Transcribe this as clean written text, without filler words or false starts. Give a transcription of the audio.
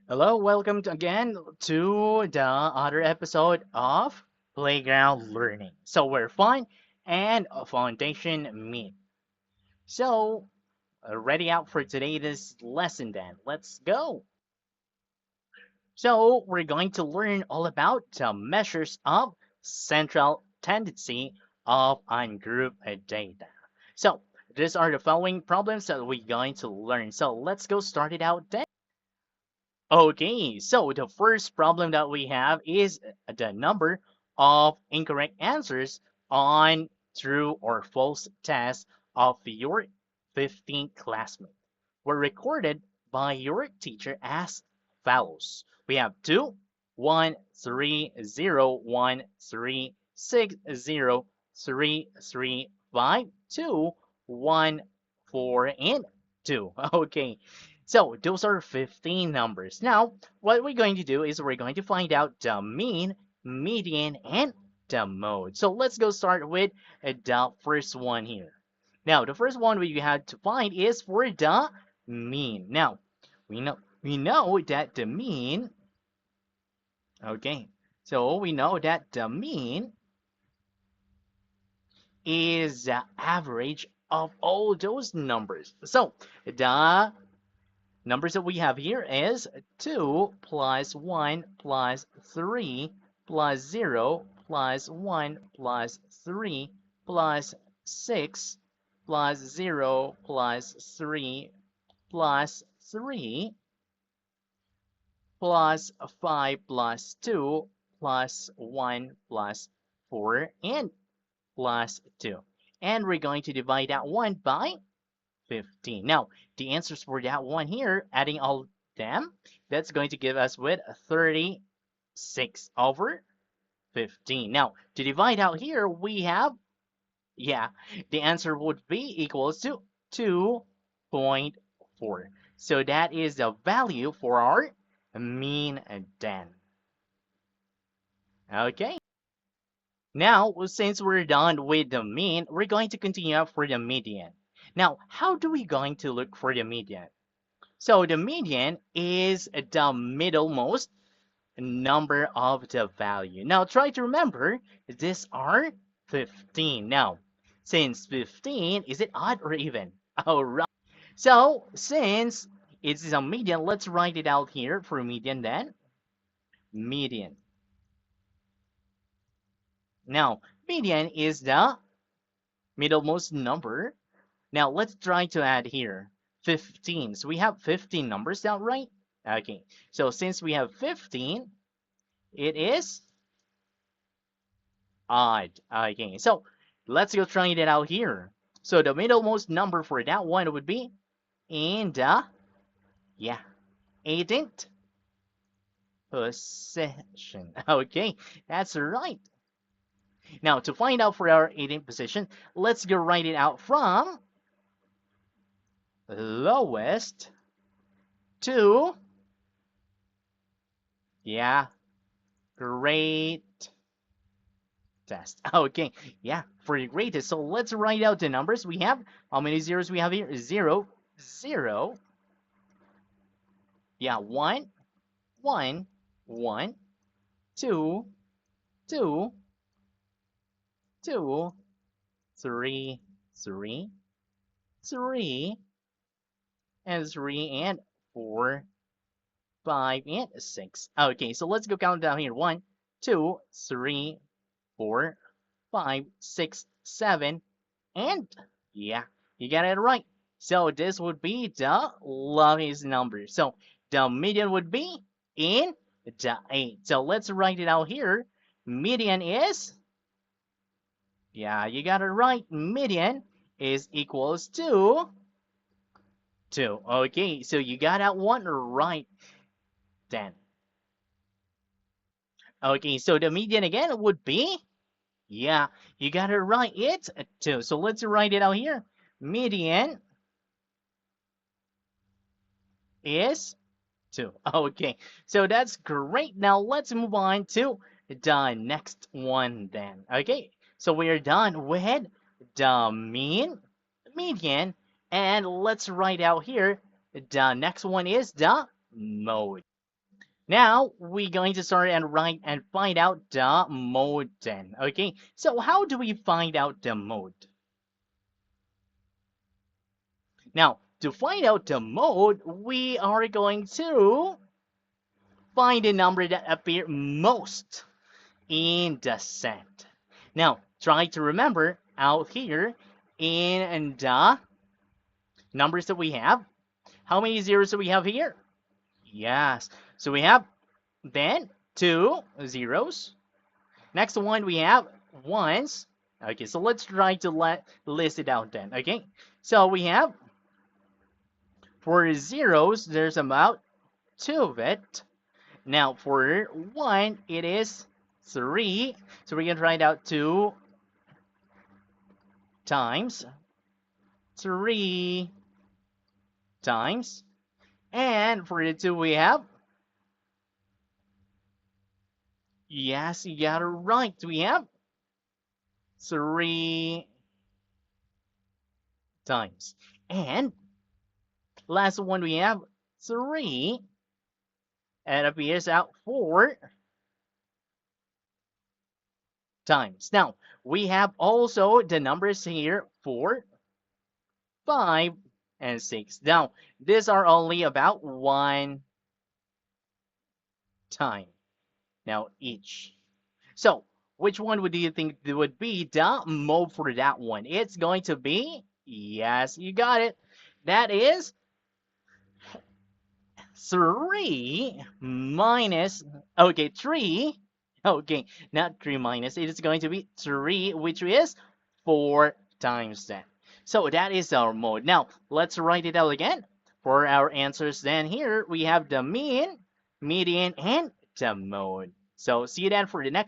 Hello, again to the other episode of Playground Learning. So where fun and a foundation meet. So ready out for today's lesson then. Let's go. So we're going to learn all about the measures of central tendency of ungrouped data. So these are the following problems that we're going to learn. So let's go start it out then. Okay, so the first problem that we have is the number of incorrect answers on true or false tests of your 15 classmates were recorded by your teacher as follows. We have 2, 1, 3, 0, 1, 3, 6, 0, 3, 3, 5, 2, 1, 4, and 2. Okay, so those are 15 numbers. Now, what we're going to do is we're going to find out the mean, median, and the mode. So let's go start with the first one here. Now, the first one we have to find is for the mean. Now, we know that the mean, okay, so we know that the mean is the average of all those numbers. So the numbers that we have here is 2 plus 1 plus 3 plus 0 plus 1 plus 3 plus 6 plus 0 plus 3 plus 3 plus 5 plus 2 plus 1 plus 4 and plus 2. And we're going to divide that one by 15. Now, the answers for that one here, adding all them, that's going to give us with 36 over 15. Now, to divide out here, we have, yeah, the answer would be equals to 2.4. So that is the value for our mean then. Okay. Now, since we're done with the mean, we're going to continue up for the median. Now, how do we going to look for the median? So the median is the middlemost number of the value. Now try to remember, these are 15. Now, since 15, is it odd or even? All right. So since it's a median, let's write it out here for median then. Median. Now, median is the middlemost number. Now let's try to add here 15. So we have 15 numbers down, right? Okay. So since we have 15, it is odd. Okay. So let's go try it out here. So the middlemost number for that one would be in the, yeah, 18th position. Okay, that's right. Now to find out for our 18th position, let's go write it out from lowest to, yeah, great test. Okay, yeah, for the greatest. So let's write out the numbers. We have, how many zeros we have here? 0, 0, yeah, 1, 1, 1, 2, 2, 2, 3, 3, 3, and 3, and 4, 5, and 6. Okay, so let's go count down here. 1, 2, 3, 4, 5, 6, 7, and yeah, you got it right. So this would be the lowest number. So the median would be in the 8. So let's write it out here. Median is, yeah, you got it right. Median is equals to 2. Okay, so you got that one right then. Okay, so the median again would be, yeah, you got it right. It's 2. So let's write it out here. Median is 2. Okay, so that's great. Now let's move on to the next one then. Okay, so we are done with the mean, median, and let's write out here. The next one is the mode. Now we're going to start and write and find out the mode then. Okay, so how do we find out the mode? Now, to find out the mode, we are going to find the number that appear most in the set. Now, try to remember out here in the numbers that we have. How many zeros do we have here? Yes. So we have then two zeros. Next one we have ones. Okay, so let's try to list it out then. Okay, so we have for zeros, there's about two of it. Now for one, it is three. So we're gonna write out two times three times. And for the two, we have, yes, you got it right. We have three times. And last one, we have three. And appears out four times. Now, we have also the numbers here 4, 5, and 6. Now, these are only about one time. Now, each. So, which one would you think would be the mode for that one? It's going to be, yes, you got it. That is 3 minus, okay, 3. Okay, not 3 minus. It is going to be 3, which is 4 times that. So that is our mode. Now, let's write it out again. For our answers, then here we have the mean, median, and the mode. So see you then for the next